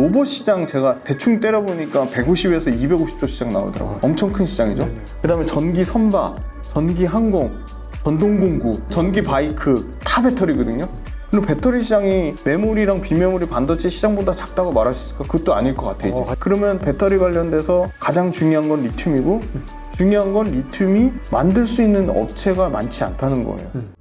로봇 시장 제가 대충 때려보니까 150에서 250조 시장 나오더라고요. 엄청 큰 시장이죠. 그 다음에 전기 선박, 전기 항공, 전동공구, 전기 바이크 다 배터리거든요. 그리고 배터리 시장이 메모리랑 비메모리 반도체 시장보다 작다고 말할 수 있을까? 그것도 아닐 것 같아 이제. 그러면 배터리 관련돼서 가장 중요한 건 리튬이고 중요한 건 리튬이 만들 수 있는 업체가 많지 않다는 거예요.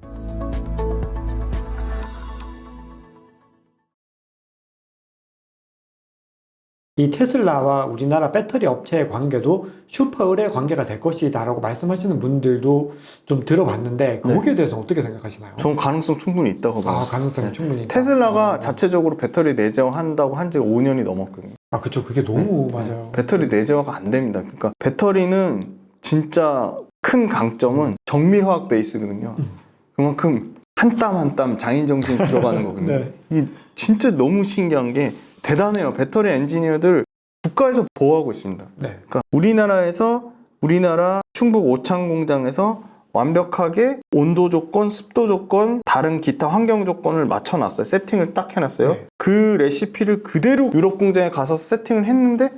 이 테슬라와 우리나라 배터리 업체의 관계도 슈퍼 의뢰 관계가 될 것이다 라고 말씀하시는 분들도 좀 들어봤는데 거기에 대해서 어떻게 생각하시나요? 저는 가능성 충분히 있다고 봐요. 가능성이 충분히 있다. 테슬라가 자체적으로 배터리 내재화한다고 한 지가 5년이 넘었거든요. 그쵸. 그게 너무 맞아요. 배터리 내재화가 안 됩니다. 그러니까 배터리는 진짜 큰 강점은 정밀화학 베이스거든요. 그만큼 한 땀 한 땀 장인정신이 들어가는 거거든요. 네. 이게 진짜 너무 신기한 게 대단해요. 배터리 엔지니어들 국가에서 보호하고 있습니다. 네. 그러니까 우리나라 충북 오창 공장에서 완벽하게 온도 조건, 습도 조건, 다른 기타 환경 조건을 맞춰놨어요. 세팅을 딱 해놨어요. 네. 그 레시피를 그대로 유럽 공장에 가서 세팅을 했는데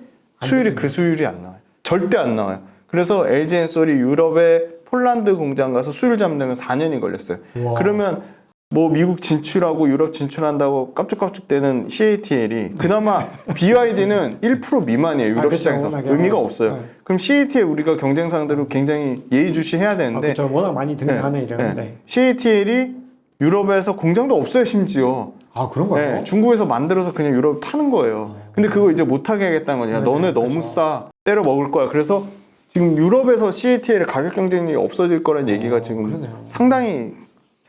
수율이 그 수율이 안 나와요. 절대 안 나와요. 그래서 LG 엔솔이 유럽의 폴란드 공장 가서 수율 잡으려면 4년이 걸렸어요. 와. 그러면 뭐 미국 진출하고 유럽 진출한다고 깜짝깜짝대는 CATL이 그나마 BYD는 1% 미만이에요. 유럽 시장에서. 의미가 없어요. 네. 그럼 CATL 우리가 경쟁 상대로 굉장히 예의주시해야 되는데 그렇죠. 워낙 많이 등장하네 이러는데. CATL이 유럽에서 공장도 없어요. 심지어. 그런가요? 네, 중국에서 만들어서 그냥 유럽에 파는 거예요. 근데 그거 이제 못하게 하겠다는 거냐. 너네 너무 그렇죠. 싸. 때려 먹을 거야. 그래서 지금 유럽에서 CATL의 가격 경쟁력이 없어질 거란 얘기가 지금 그러네요. 상당히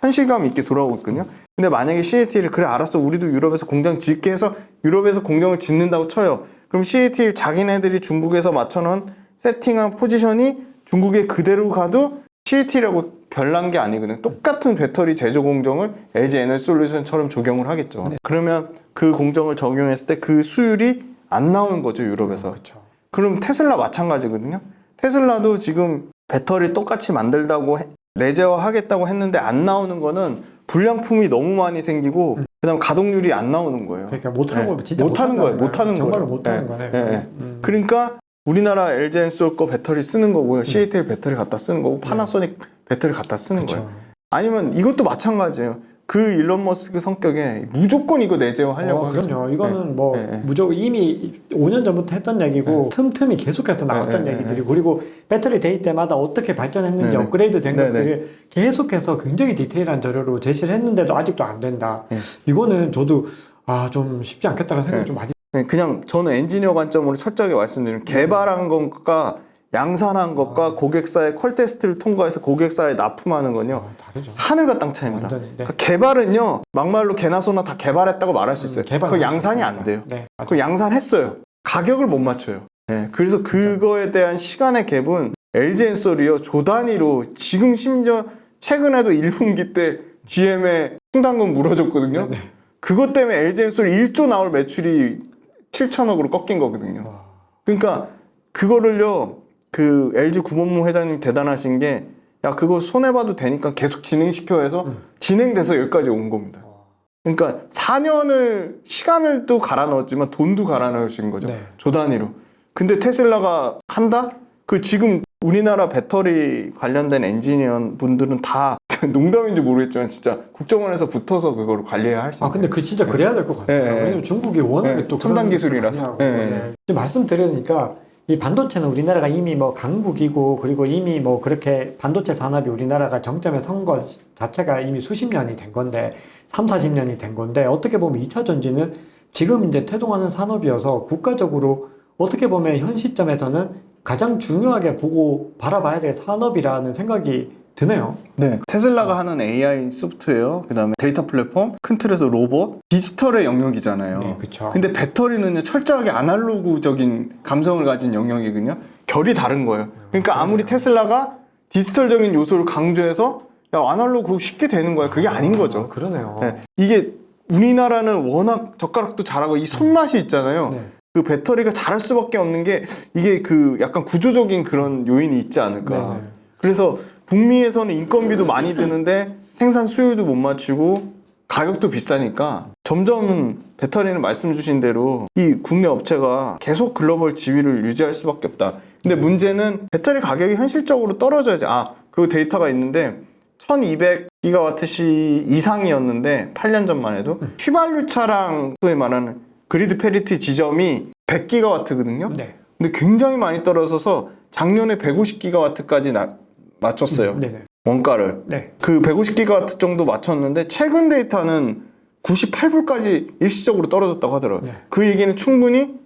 현실감 있게 돌아오고 있거든요. 근데 만약에 CATL이 그래 알았어 우리도 유럽에서 공장 짓게 해서 유럽에서 공장을 짓는다고 쳐요. 그럼 CATL 자기네들이 중국에서 맞춰놓은 세팅한 포지션이 중국에 그대로 가도 CATL하고 별난 게 아니거든요. 똑같은 배터리 제조 공정을 LG 에너지솔루션처럼 적용을 하겠죠. 네. 그러면 그 공정을 적용했을 때 그 수율이 안 나오는 거죠 유럽에서. 그렇죠. 그럼 테슬라 마찬가지거든요. 테슬라도 지금 배터리 똑같이 만들다고 내재화하겠다고 했는데 안 나오는 거는 불량품이 너무 많이 생기고 그다음 가동률이 안 나오는 거예요. 그러니까 못하는 거 진짜 못하는 거예요. 못하는 거예요. 정말로 못하는 거네. 네. 그러니까 우리나라 LG 엔솔 거 배터리 쓰는 거고요. CATL 배터리 갖다 쓰는 거고 파나소닉 배터리 갖다 쓰는 그쵸. 거예요. 아니면 이것도 마찬가지예요. 그 일론 머스크 성격에 무조건 이거 내재화 하려고 하죠. 그럼요. 이거는 무조건 이미 5년 전부터 했던 얘기고 틈틈이 계속해서 나왔던 얘기들이 그리고 배터리 데이 때마다 어떻게 발전했는지 업그레이드 된 것들을 계속해서 굉장히 디테일한 자료로 제시를 했는데도 아직도 안 된다. 이거는 저도 좀 쉽지 않겠다는 생각이 좀 많이 그냥 저는 엔지니어 관점으로 철저하게 말씀드리면 개발한 것과 양산한 것과 고객사의 퀄 테스트를 통과해서 고객사에 납품하는 건요 다르죠. 하늘과 땅 차이입니다. 완전히, 네. 그러니까 개발은요 막말로 개나 소나 다 개발했다고 말할 수 있어요. 그거 양산이 안 돼요. 네, 그거 양산했어요. 가격을 못 맞춰요. 네, 그래서 그거에 대한 시간의 갭은 LG 엔솔이요 조 단위로 지금 심지어 최근에도 1분기 때 GM에 충당금 물어줬거든요. 네네. 그것 때문에 LG 엔솔 1조 나올 매출이 7천억으로 꺾인 거거든요. 그러니까 그거를요 그 LG 구본무 회장님 대단하신 게 야 그거 손해봐도 되니까 계속 진행시켜 해서 진행돼서 여기까지 온 겁니다. 그러니까 4년을 시간을 또 갈아 넣었지만 돈도 갈아 넣으신 거죠. 네. 조 단위로. 근데 테슬라가 한다? 그 지금 우리나라 배터리 관련된 엔지니어 분들은 다 농담인지 모르겠지만 진짜 국정원에서 붙어서 그거를 관리해야 할 수 있어요. 근데 그 진짜 그래야 될 것 같아요. 네. 왜냐면 중국이 워낙에 또 첨단 그런 기술이라서. 많이 하고. 지금 말씀드리니까 이 반도체는 우리나라가 이미 강국이고 그리고 이미 그렇게 반도체 산업이 우리나라가 정점에 선 것 자체가 이미 수십 년이 된 건데 3, 40년이 된 건데 어떻게 보면 2차 전지는 지금 이제 태동하는 산업이어서 국가적으로 어떻게 보면 현 시점에서는 가장 중요하게 보고 바라봐야 될 산업이라는 생각이 드네요. 네. 테슬라가 하는 AI 소프트웨어, 그 다음에 데이터 플랫폼, 큰 틀에서 로봇, 디지털의 영역이잖아요. 네, 그렇죠. 근데 배터리는요, 철저하게 아날로그적인 감성을 가진 영역이거든요. 결이 다른 거예요. 그러니까 아무리 테슬라가 디지털적인 요소를 강조해서 야, 아날로그 그거 쉽게 되는 거야. 그게 아닌 거죠. 그러네요. 네. 이게 우리나라는 워낙 젓가락도 잘하고 이 손맛이 있잖아요. 네. 그 배터리가 잘할 수밖에 없는 게 이게 그 약간 구조적인 그런 요인이 있지 않을까. 네네. 그래서 북미에서는 인건비도 많이 드는데 생산 수율도 못 맞추고 가격도 비싸니까 점점 배터리는 말씀 주신 대로 이 국내 업체가 계속 글로벌 지위를 유지할 수밖에 없다. 근데 문제는 배터리 가격이 현실적으로 떨어져야지. 그 데이터가 있는데 1200GWh 이상이었는데 8년 전만 해도 휘발유 차량 소위 말하는 그리드 페리티 지점이 100GW거든요. 네. 근데 굉장히 많이 떨어져서 작년에 150GW까지 맞췄어요. 네네. 원가를. 네. 그 150GW 정도 맞췄는데 최근 데이터는 98불까지 일시적으로 떨어졌다고 하더라고요. 네. 그 얘기는 충분히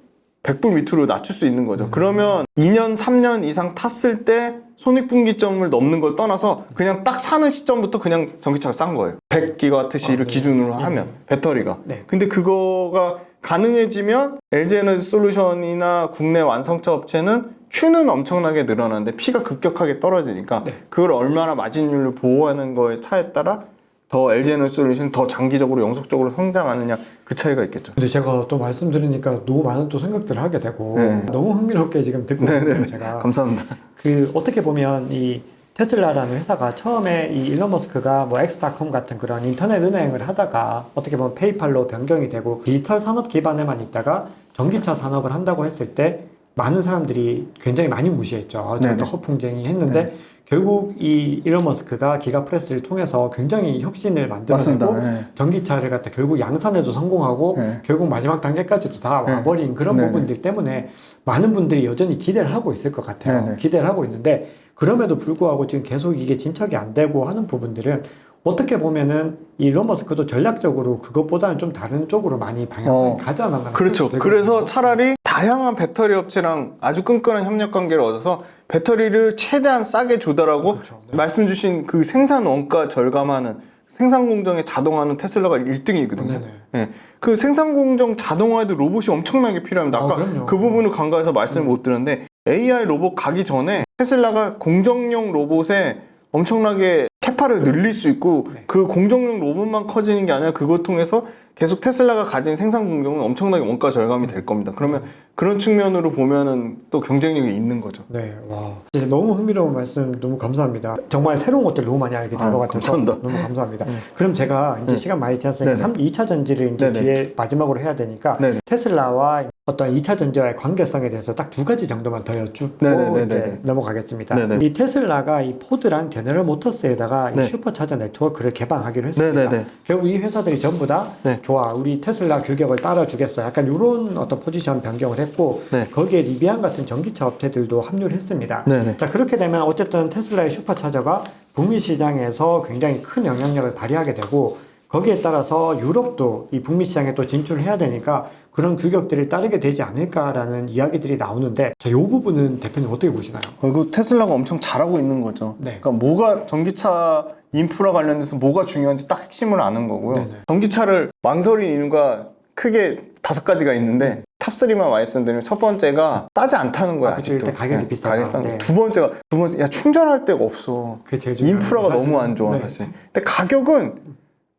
100불 밑으로 낮출 수 있는 거죠. 그러면 2년, 3년 이상 탔을 때 손익분기점을 넘는 걸 떠나서 그냥 딱 사는 시점부터 그냥 전기차가 싼 거예요. 100GWh를 네. 기준으로 하면 배터리가. 네. 근데 그거가 가능해지면 LG에너지솔루션이나 국내 완성차 업체는 Q는 엄청나게 늘어나는데 P가 급격하게 떨어지니까 네. 그걸 얼마나 마진율을 보호하는 거에 차에 따라 더 LG에너지솔루션이 더 장기적으로 영속적으로 성장하느냐 그 차이가 있겠죠. 근데 제가 또 말씀드리니까 너무 많은 또 생각들을 하게 되고 네. 너무 흥미롭게 지금 듣고 있는데 제가 감사합니다. 그 어떻게 보면 이 테슬라라는 회사가 처음에 이 일론 머스크가 뭐 엑스닷컴 같은 그런 인터넷 은행을 하다가 어떻게 보면 페이팔로 변경이 되고 디지털 산업 기반에만 있다가 전기차 산업을 한다고 했을 때 많은 사람들이 굉장히 많이 무시했죠. 저도 허풍쟁이 했는데 네네. 결국 이 일론 머스크가 기가프레스를 통해서 굉장히 혁신을 만들어내고 네. 전기차를 갖다 결국 양산에도 성공하고 네. 결국 마지막 단계까지도 다 와버린 그런 네네. 부분들 때문에 많은 분들이 여전히 기대를 하고 있을 것 같아요. 네네. 기대를 하고 있는데 그럼에도 불구하고 지금 계속 이게 진척이 안 되고 하는 부분들은 어떻게 보면은 이 일론 머스크도 전략적으로 그것보다는 좀 다른 쪽으로 많이 방향성이 가지 않았나. 그렇죠. 그래서 차라리 다양한 배터리 업체랑 아주 끈끈한 협력 관계를 얻어서 배터리를 최대한 싸게 조달하고 그렇죠. 네. 말씀 주신 그 생산 원가 절감하는 생산 공정에 자동화는 테슬라가 1등이거든요. 네네. 네. 그 생산 공정 자동화에도 로봇이 엄청나게 필요합니다. 아까 그럼요. 그 부분을 간과해서 말씀을 못 드렸는데 AI 로봇 가기 전에 테슬라가 공정용 로봇에 엄청나게 캐파를 늘릴 수 있고 네. 그 공정용 로봇만 커지는 게 아니라 그것 통해서 계속 테슬라가 가진 생산 공정은 엄청나게 원가 절감이 될 겁니다. 그러면 그런 측면으로 보면은 또 경쟁력이 있는 거죠. 네, 와, 진짜 너무 흥미로운 말씀 너무 감사합니다. 정말 새로운 것들 너무 많이 알게 된 것 같아서 감사합니다. 너무 감사합니다. 그럼 제가 이제 시간 많이 지났으니까 네네. 2차 전지를 이제 네네. 뒤에 마지막으로 해야 되니까 네네. 테슬라와 어떤 2차 전지와의 관계성에 대해서 딱 두 가지 정도만 더 여쭙고 네네네네. 이제 넘어가겠습니다. 네네. 이 테슬라가 이 포드랑 제너럴 모터스에다가 이 네. 슈퍼차저 네트워크를 개방하기로 했습니다. 네네네. 결국 이 회사들이 전부 다 네. 좋아, 우리 테슬라 규격을 따라주겠어. 약간 이런 어떤 포지션 변경을 했고 네. 거기에 리비안 같은 전기차 업체들도 합류를 했습니다. 네네. 자, 그렇게 되면 어쨌든 테슬라의 슈퍼차저가 북미 시장에서 굉장히 큰 영향력을 발휘하게 되고 거기에 따라서 유럽도 이 북미 시장에 또 진출을 해야 되니까 그런 규격들을 따르게 되지 않을까라는 이야기들이 나오는데 자, 이 부분은 대표님 어떻게 보시나요? 그리고 테슬라가 엄청 잘하고 있는 거죠. 네. 그러니까 뭐가 전기차 인프라 관련돼서 뭐가 중요한지 딱 핵심을 아는 거고요. 네네. 전기차를 망설인 이유가 크게 5가지가 있는데 탑3만 말씀드리면 첫 번째가 싸지 않다는 거야. 그치, 아직도. 일단 가격이 비싸다. 가격이 싼 거. 네. 두 번째 야 충전할 데가 없어. 그게 제일 중요한 인프라가 거죠, 너무 안 좋아 네. 사실. 근데 가격은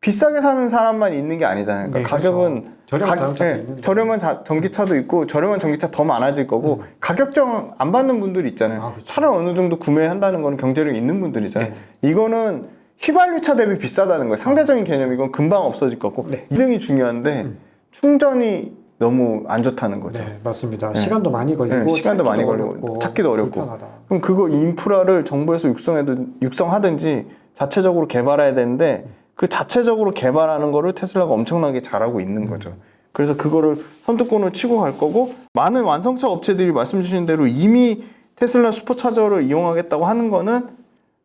비싸게 사는 사람만 있는 게 아니잖아요. 그러니까 네, 가격은 저렴한 자동차도 있는데. 저렴한 전기차도 있고 저렴한 전기차 더 많아질 거고 가격정 안 받는 분들이 있잖아요. 아, 그쵸. 차를 어느 정도 구매한다는 거는 경제력이 있는 분들이잖아요. 이거는 휘발유차 대비 비싸다는 거예요. 상대적인 개념 이건 금방 없어질 거고 네. 2등이 중요한데 충전이 너무 안 좋다는 거죠. 네, 맞습니다. 네. 시간도 많이 걸리고 네, 시간도 많이 찾기도 걸리고 어렵고, 찾기도 어렵고. 불편하다. 그럼 그거 인프라를 정부에서 육성하든지 자체적으로 개발해야 되는데 그 자체적으로 개발하는 거를 테슬라가 엄청나게 잘하고 있는 거죠. 그래서 그거를 선두권으로 치고 갈 거고 많은 완성차 업체들이 말씀 주신 대로 이미 테슬라 슈퍼차저를 이용하겠다고 하는 거는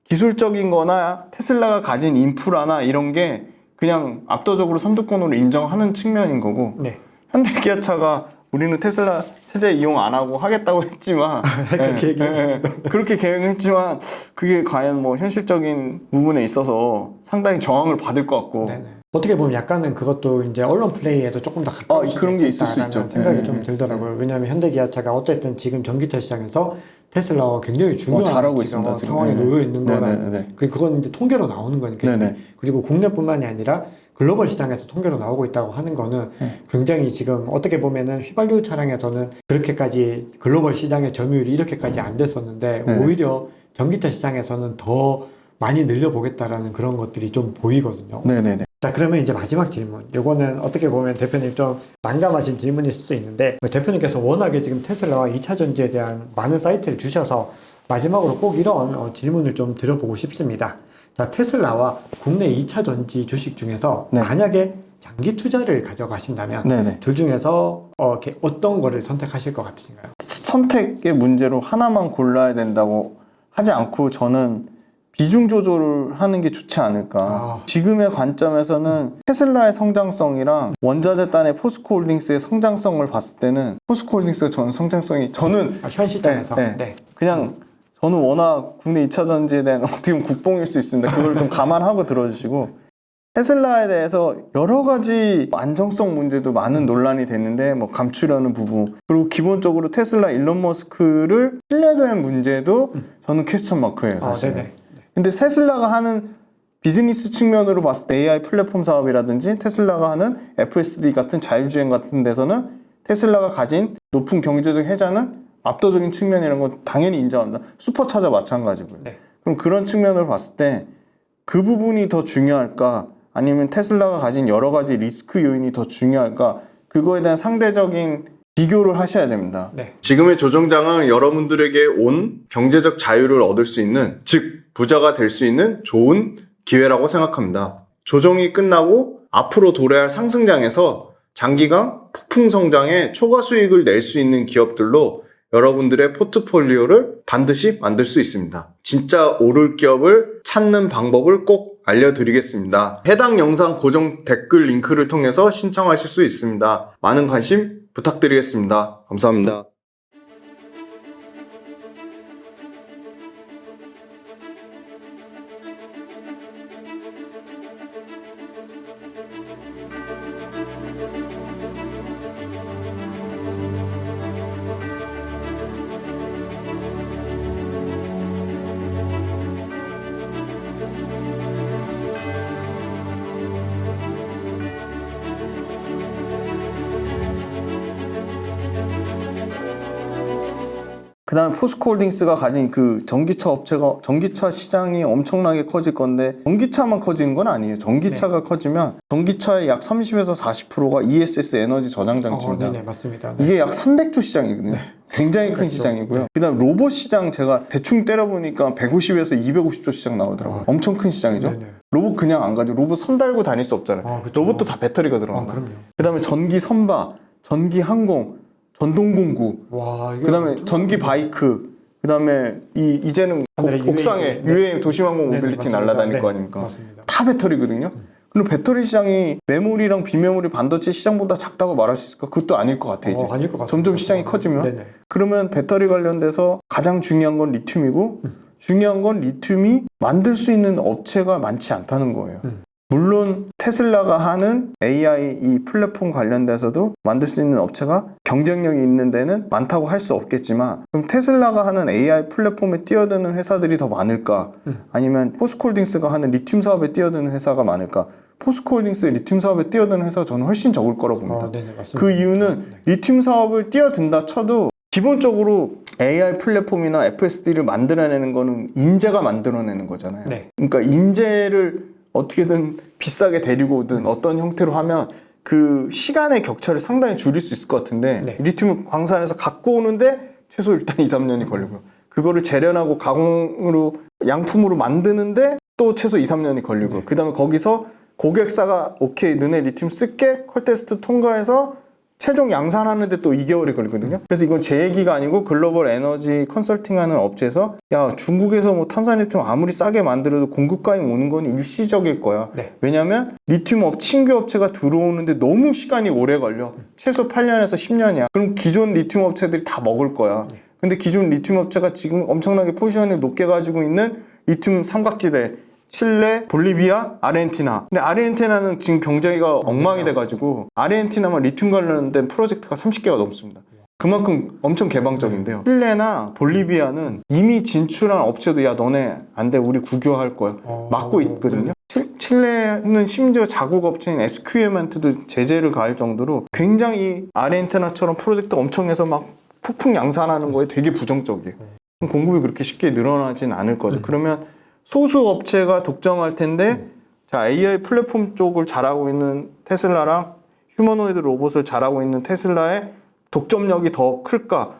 기술적인 거나 테슬라가 가진 인프라나 이런 게 그냥 압도적으로 선두권으로 인정하는 측면인 거고 네. 현대기아차가 우리는 테슬라 체제 이용 안 하고 하겠다고 했지만 그렇게 얘기했습니다. 그렇게 계획했지만 그게 과연 뭐 현실적인 부분에 있어서 상당히 저항을 받을 것 같고 네네. 어떻게 보면 약간은 그것도 이제 언론 플레이에도 조금 더 가까울 수도 그런 게 있을 수 있겠다라는 있죠. 생각이 네, 좀 네, 들더라고요. 왜냐하면 현대기아차가 어쨌든 지금 전기차 시장에서 테슬라와 굉장히 중요한 잘하고 지금 있습니다, 지금. 상황에 네. 놓여 있는 네, 거라는 네, 네. 그건 이제 통계로 나오는 거니까. 네네. 그리고 국내뿐만이 아니라 글로벌 시장에서 통계로 나오고 있다고 하는 거는 굉장히 지금 어떻게 보면은 휘발유 차량에서는 그렇게까지 글로벌 시장의 점유율이 이렇게까지 안 됐었는데 오히려 전기차 시장에서는 더 많이 늘려보겠다라는 그런 것들이 좀 보이거든요. 네네네. 자, 그러면 이제 마지막 질문. 요거는 어떻게 보면 대표님 좀 난감하신 질문일 수도 있는데, 대표님께서 워낙에 지금 테슬라와 2차 전지에 대한 많은 사이트를 주셔서 마지막으로 꼭 이런 질문을 좀 드려보고 싶습니다. 자, 테슬라와 국내 2차 전지 주식 중에서 네. 만약에 장기 투자를 가져가신다면 네네. 둘 중에서 이렇게 어떤 거를 선택하실 것 같으신가요? 선택의 문제로 하나만 골라야 된다고 하지 않고 저는 비중 조절을 하는 게 좋지 않을까. 지금의 관점에서는 테슬라의 성장성이랑 원자재단의 포스코홀딩스의 성장성을 봤을 때는 포스코홀딩스가 저는 성장성이 현 시점에서 네. 그냥 저는 워낙 국내 2차 전지에 대한 어떻게 보면 국뽕일 수 있습니다. 그걸 좀 감안하고 들어주시고, 테슬라에 대해서 여러 가지 안정성 문제도 많은 논란이 됐는데 뭐 감추려는 부분, 그리고 기본적으로 테슬라 일론 머스크를 신뢰도의 문제도 저는 퀘스천 마크예요, 사실. 네네. 근데 테슬라가 하는 비즈니스 측면으로 봤을 때 AI 플랫폼 사업이라든지 테슬라가 하는 FSD 같은 자율주행 같은 데서는 테슬라가 가진 높은 경제적 혜자는 압도적인 측면이라는 건 당연히 인정합니다. 슈퍼차저 마찬가지고요. 네. 그럼 그런 측면으로 봤을 때 그 부분이 더 중요할까? 아니면 테슬라가 가진 여러 가지 리스크 요인이 더 중요할까? 그거에 대한 상대적인 비교를 하셔야 됩니다. 네. 지금의 조정장은 여러분들에게 온 경제적 자유를 얻을 수 있는, 즉 부자가 될 수 있는 좋은 기회라고 생각합니다. 조정이 끝나고 앞으로 도래할 상승장에서 장기간 폭풍 성장에 초과 수익을 낼 수 있는 기업들로 여러분들의 포트폴리오를 반드시 만들 수 있습니다. 진짜 오를 기업을 찾는 방법을 꼭 알려드리겠습니다. 해당 영상 고정 댓글 링크를 통해서 신청하실 수 있습니다. 많은 관심 부탁드리겠습니다. 감사합니다. 그 다음에 포스코홀딩스가 가진 그 전기차 시장이 엄청나게 커질 건데, 전기차만 커지는 건 아니에요. 전기차가 커지면 전기차의 약 30에서 40%가 ESS 에너지 저장 장치입니다. 네네, 맞습니다. 네. 이게 약 300조 시장이거든요. 굉장히 큰 300조. 시장이고요. 네. 그 다음 로봇 시장 제가 대충 때려보니까 150에서 250조 시장 나오더라고요. 엄청 큰 시장이죠. 네네. 로봇 그냥 안 가지고 로봇 손 달고 다닐 수 없잖아요. 그쵸. 로봇도 다 배터리가 들어간다. 그럼요. 그 다음에 전기 선박, 전기 항공, 전동 공구, 와, 이게 그 다음에 전기 바이크, 그 다음에 이제는 하늘에 옥상에 UAM, UAM 도시항공 네네, 모빌리티 맞습니다. 날아다닐 네, 거 아닙니까? 맞습니다. 다 배터리거든요. 그럼 배터리 시장이 메모리랑 비메모리 반도체 시장보다 작다고 말할 수 있을까? 그것도 아닐 것 같아, 이제. 아닐 것 같습니다. 점점 시장이 커지면. 네네. 그러면 배터리 관련돼서 가장 중요한 건 리튬이고, 중요한 건 리튬이 만들 수 있는 업체가 많지 않다는 거예요. 물론 테슬라가 하는 AI 이 플랫폼 관련돼서도 만들 수 있는 업체가 경쟁력이 있는 데는 많다고 할 수 없겠지만, 그럼 테슬라가 하는 AI 플랫폼에 뛰어드는 회사들이 더 많을까? 아니면 포스코홀딩스가 하는 리튬 사업에 뛰어드는 회사가 많을까? 포스코홀딩스의 리튬 사업에 뛰어드는 회사가 저는 훨씬 적을 거라고 봅니다. 네네, 맞습니다. 그 이유는 리튬 사업을 뛰어든다 쳐도 기본적으로 AI 플랫폼이나 FSD를 만들어내는 거는 인재가 만들어내는 거잖아요. 네. 그러니까 인재를 어떻게든 비싸게 데리고 오든 어떤 형태로 하면 그 시간의 격차를 상당히 줄일 수 있을 것 같은데, 네. 리튬을 광산에서 갖고 오는데 최소 일단 2, 3년이 걸리고요. 그거를 재련하고 가공으로 양품으로 만드는데 또 최소 2, 3년이 걸리고, 네. 그 다음에 거기서 고객사가 오케이 너네 리튬 쓸게 컬테스트 통과해서 최종 양산하는데 또 2개월이 걸리거든요. 그래서 이건 제 얘기가 아니고 글로벌 에너지 컨설팅하는 업체에서, 야 중국에서 뭐 탄산리튬 아무리 싸게 만들어도 공급가임 오는 건 일시적일 거야. 네. 왜냐면 리튬 신규 업체가 들어오는데 너무 시간이 오래 걸려. 최소 8년에서 10년이야. 그럼 기존 리튬 업체들이 다 먹을 거야. 근데 기존 리튬 업체가 지금 엄청나게 포지션을 높게 가지고 있는 리튬 삼각지대, 칠레, 볼리비아, 아르헨티나. 근데 아르헨티나는 지금 경제가 엉망이 돼가지고 아르헨티나만 리튬 관련된 프로젝트가 30개가 넘습니다. 그만큼 엄청 개방적인데요. 칠레나 볼리비아는 이미 진출한 업체도 야 너네 안 돼, 우리 국유화할 거야 막고 있거든요. 칠레는 심지어 자국 업체인 SQM한테도 제재를 가할 정도로 굉장히 아르헨티나처럼 프로젝트가 엄청 해서 막 폭풍 양산하는 거에 되게 부정적이에요. 공급이 그렇게 쉽게 늘어나진 않을 거죠. 그러면 소수 업체가 독점할 텐데 자, AI 플랫폼 쪽을 잘하고 있는 테슬라랑 휴머노이드 로봇을 잘하고 있는 테슬라의 독점력이 더 클까?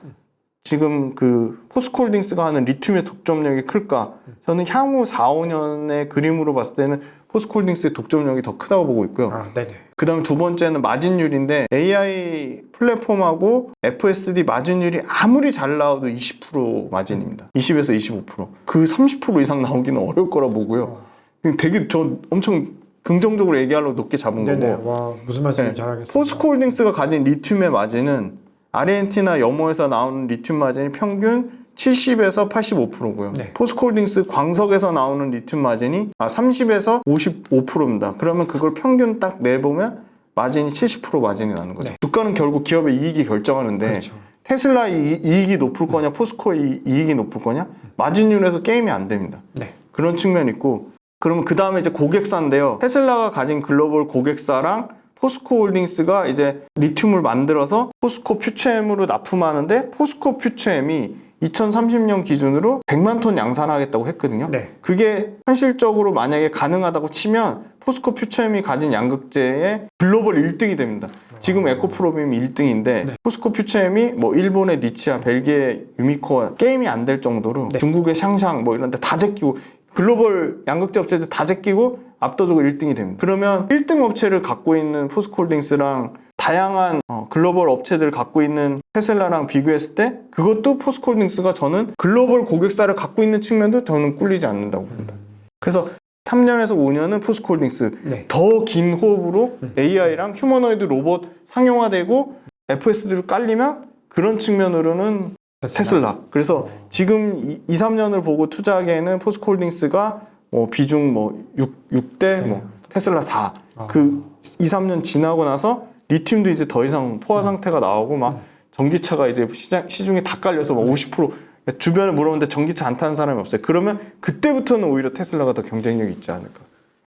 지금 그 포스코홀딩스가 하는 리튬의 독점력이 클까? 저는 향후 4, 5년의 그림으로 봤을 때는 포스코홀딩스의 독점력이 더 크다고 보고 있고요. 네네. 그 다음에 두 번째는 마진율인데 AI 플랫폼하고 FSD 마진율이 아무리 잘 나와도 20% 마진입니다. 20에서 25%. 그 30% 이상 나오기는 어려울 거라 보고요. 되게 저 엄청 긍정적으로 얘기하려고 높게 잡은 네네. 거고. 와, 무슨 말씀인지 잘 알겠습니다. 포스코홀딩스가 가진 리튬의 마진은 아르헨티나 염호에서 나오는 리튬 마진이 평균 70에서 85%고요. 네. 포스코홀딩스 광석에서 나오는 리튬 마진이 30에서 55%입니다. 그러면 그걸 평균 딱 내보면 마진이 70% 마진이 나는 거죠. 네. 주가는 결국 기업의 이익이 결정하는데 그렇죠. 테슬라의 이익이 높을 거냐 포스코의 이익이 높을 거냐 마진율에서 게임이 안 됩니다. 네. 그런 측면이 있고 그러면 그 다음에 이제 고객사인데요. 테슬라가 가진 글로벌 고객사랑 포스코홀딩스가 이제 리튬을 만들어서 포스코 퓨처엠으로 납품하는데 포스코 퓨처엠이 2030년 기준으로 100만 톤 양산하겠다고 했거든요. 네. 그게 현실적으로 만약에 가능하다고 치면 포스코 퓨처엠이 가진 양극재의 글로벌 1등이 됩니다. 지금 에코프로빔이 1등인데 네. 포스코 퓨처엠이 뭐 일본의 니치야, 벨기에 유미코아 게임이 안 될 정도로 네. 중국의 샹샹 뭐 이런 데 다 제끼고 글로벌 양극재 업체들 다 제끼고 압도적으로 1등이 됩니다. 그러면 1등 업체를 갖고 있는 포스코홀딩스랑 다양한 글로벌 업체들을 갖고 있는 테슬라랑 비교했을 때 그것도 포스코홀딩스가 저는 글로벌 고객사를 갖고 있는 측면도 저는 꿀리지 않는다고 봅니다. 그래서 3년에서 5년은 포스코홀딩스 네. 더 긴 호흡으로 AI랑 휴머노이드 로봇 상용화되고 FSD로 깔리면 그런 측면으로는 테슬라. 그래서 지금 2, 3년을 보고 투자하기에는 포스코홀딩스가 뭐 비중 뭐 6대 뭐 테슬라 4. 그 2, 3년 지나고 나서 리튬도 이제 더 이상 포화 상태가 나오고 막 전기차가 이제 시중에 다 깔려서 막 50% 주변에 물어보는데 전기차 안 타는 사람이 없어요. 그러면 그때부터는 오히려 테슬라가 더 경쟁력이 있지 않을까.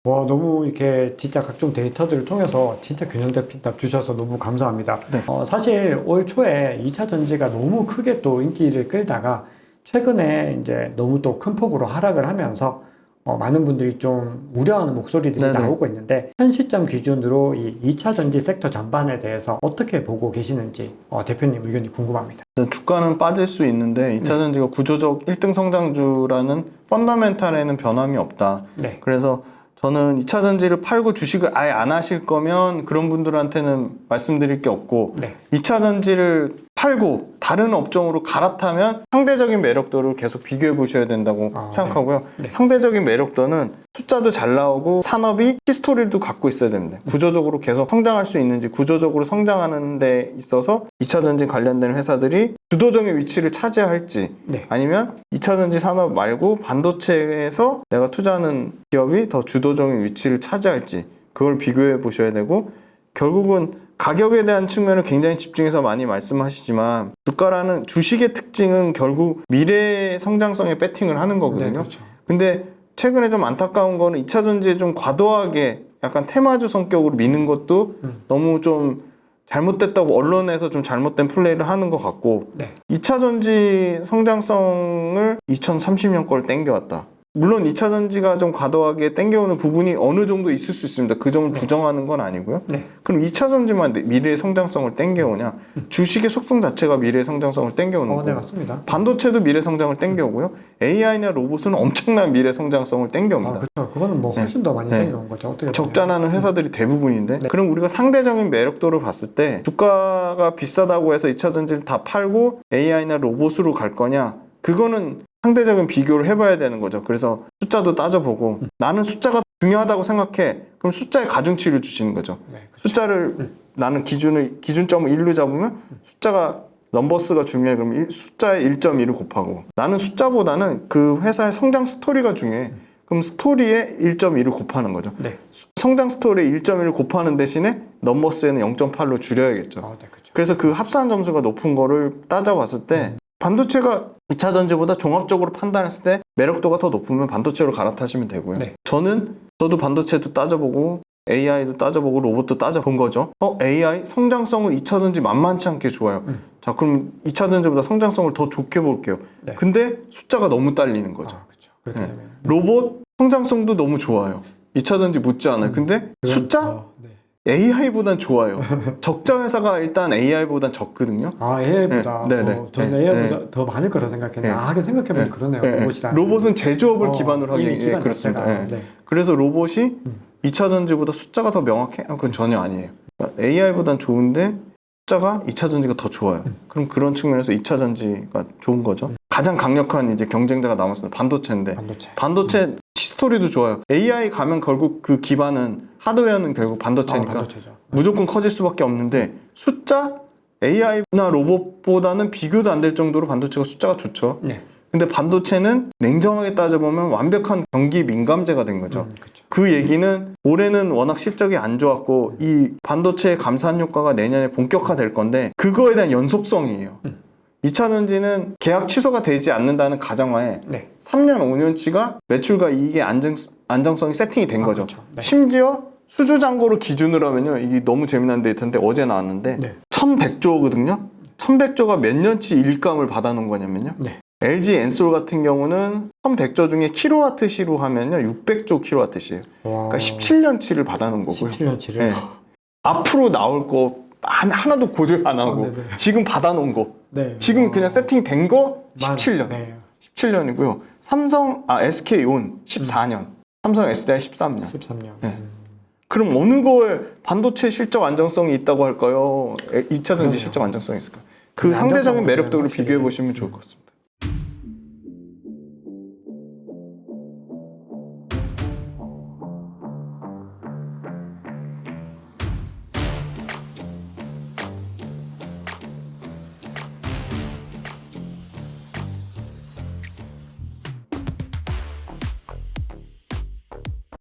와, 너무 이렇게 진짜 각종 데이터들을 통해서 진짜 균형된 답 주셔서 너무 감사합니다. 네. 사실 올 초에 2차 전지가 너무 크게 또 인기를 끌다가 최근에 이제 너무 또 큰 폭으로 하락을 하면서 많은 분들이 좀 우려하는 목소리들이 네네. 나오고 있는데 현 시점 기준으로 이 2차 전지 섹터 전반에 대해서 어떻게 보고 계시는지 대표님 의견이 궁금합니다. 주가는 빠질 수 있는데 2차 전지가 구조적 1등 성장주라는 펀더멘탈에는 변함이 없다. 네. 그래서 저는 2차 전지를 팔고 주식을 아예 안 하실 거면 그런 분들한테는 말씀드릴 게 없고 네. 2차 전지를 팔고 다른 업종으로 갈아타면 상대적인 매력도를 계속 비교해 보셔야 된다고 생각하고요. 네. 상대적인 매력도는 숫자도 잘 나오고 산업이 히스토리도 갖고 있어야 됩니다. 구조적으로 계속 성장할 수 있는지 구조적으로 성장하는 데 있어서 2차 전지 관련된 회사들이 주도적인 위치를 차지할지 네. 아니면 2차 전지 산업 말고 반도체에서 내가 투자하는 기업이 더 주도적인 위치를 차지할지 그걸 비교해 보셔야 되고 결국은 가격에 대한 측면을 굉장히 집중해서 많이 말씀하시지만 주가라는 주식의 특징은 결국 미래의 성장성에 배팅을 하는 거거든요. 네, 그렇죠. 근데 최근에 좀 안타까운 거는 2차 전지에 좀 과도하게 약간 테마주 성격으로 미는 것도 너무 좀 잘못됐다고 언론에서 좀 잘못된 플레이를 하는 것 같고 네. 2차 전지 성장성을 2030년 걸 땡겨왔다. 물론 2차 전지가 좀 과도하게 땡겨오는 부분이 어느 정도 있을 수 있습니다. 그 점을 부정하는 건 아니고요. 네. 그럼 2차 전지만 미래의 성장성을 땡겨오냐? 주식의 속성 자체가 미래의 성장성을 땡겨오는 네, 거고 맞습니다. 반도체도 미래 성장을 땡겨오고요. AI나 로봇은 엄청난 미래 성장성을 땡겨옵니다. 그렇죠. 그거는 뭐 훨씬 더 많이 땡겨온 거죠. 어떻게 적자나는 회사들이 대부분인데 그럼 우리가 상대적인 매력도를 봤을 때 주가가 비싸다고 해서 2차 전지를 다 팔고 AI나 로봇으로 갈 거냐? 그거는 상대적인 비교를 해봐야 되는 거죠. 그래서 숫자도 따져보고 나는 숫자가 중요하다고 생각해. 그럼 숫자에 가중치를 주시는 거죠. 네, 그렇죠. 숫자를 나는 기준점을 1로 잡으면 숫자가 넘버스가 중요해. 그럼 숫자에 1.1을 곱하고 나는 숫자보다는 그 회사의 성장 스토리가 중요해. 그럼 스토리에 1.1을 곱하는 거죠. 네. 성장 스토리에 1.1을 곱하는 대신에 넘버스에는 0.8로 줄여야겠죠. 네, 그렇죠. 그래서 그 합산 점수가 높은 거를 따져봤을 때 반도체가 2차 전지보다 종합적으로 판단했을 때 매력도가 더 높으면 반도체로 갈아타시면 되고요. 네. 저도 반도체도 따져보고 AI도 따져보고 로봇도 따져본 거죠. AI 성장성은 2차 전지 만만치 않게 좋아요. 자, 그럼 2차 전지보다 성장성을 더 좋게 볼게요. 근데 숫자가 너무 딸리는 거죠. 그렇죠. 그렇게 되면 로봇 성장성도 너무 좋아요. 2차 전지 못지 않아요. 근데 숫자 네. AI보단 좋아요. 적자 회사가 일단 AI보단 적거든요. 아, AI보다 네, 네, 저는 네, AI보다 더 많을 거라 생각했는데 네. 하긴 생각해보니 그러네요. 로봇이랑 로봇은 제조업을 기반으로 하기 이미 기반 그렇습니다. 자체가, 네. 네. 그래서 로봇이 2차 전지보다 숫자가 더 명확해? 그건 전혀 아니에요. 그러니까 AI보단 좋은데 숫자가 2차 전지가 더 좋아요. 그럼 그런 측면에서 2차 전지가 좋은 거죠. 가장 강력한 이제 경쟁자가 남았어요. 반도체인데. 반도체 히스토리도 좋아요. AI 가면 결국 그 기반은 하드웨어는 결국 반도체니까 반도체죠. 무조건 커질 수밖에 없는데 숫자 AI나 로봇보다는 비교도 안 될 정도로 반도체가 숫자가 좋죠. 네. 근데 반도체는 냉정하게 따져보면 완벽한 경기 민감제가 된 거죠. 그쵸. 그 얘기는 올해는 워낙 실적이 안 좋았고 이 반도체의 감산 효과가 내년에 본격화될 건데 그거에 대한 연속성이에요. 2차 전지는 계약 취소가 되지 않는다는 가정하에 네. 3년, 5년치가 매출과 이익의 안정성이 세팅이 된 거죠. 그렇죠. 네. 심지어 수주잔고를 기준으로 하면요. 이게 너무 재미난 데이터인데 어제 나왔는데 네. 1100조거든요. 1100조가 몇 년치 일감을 받아놓은 거냐면요. 네. LG 엔솔 같은 경우는 1100조 중에 킬로와트시로 하면요. 600조 킬로와트시예요. 와. 그러니까 17년치를 받아놓은 거고요. 17년치를. 네. 앞으로 나올 거 하나도 고려 안 하고 네네. 지금 받아놓은 거 네. 지금 그냥 세팅된 거 17년. 네. 17년이고요. SK온 14년. 삼성 SDI 13년. 13년. 네. 그럼 어느 거에 반도체 실적 안정성이 있다고 할까요? 2차 전지 그럼요. 실적 안정성이 있을까요? 그 상대적인 매력도를 비교해 보시면 좋을 것 같습니다.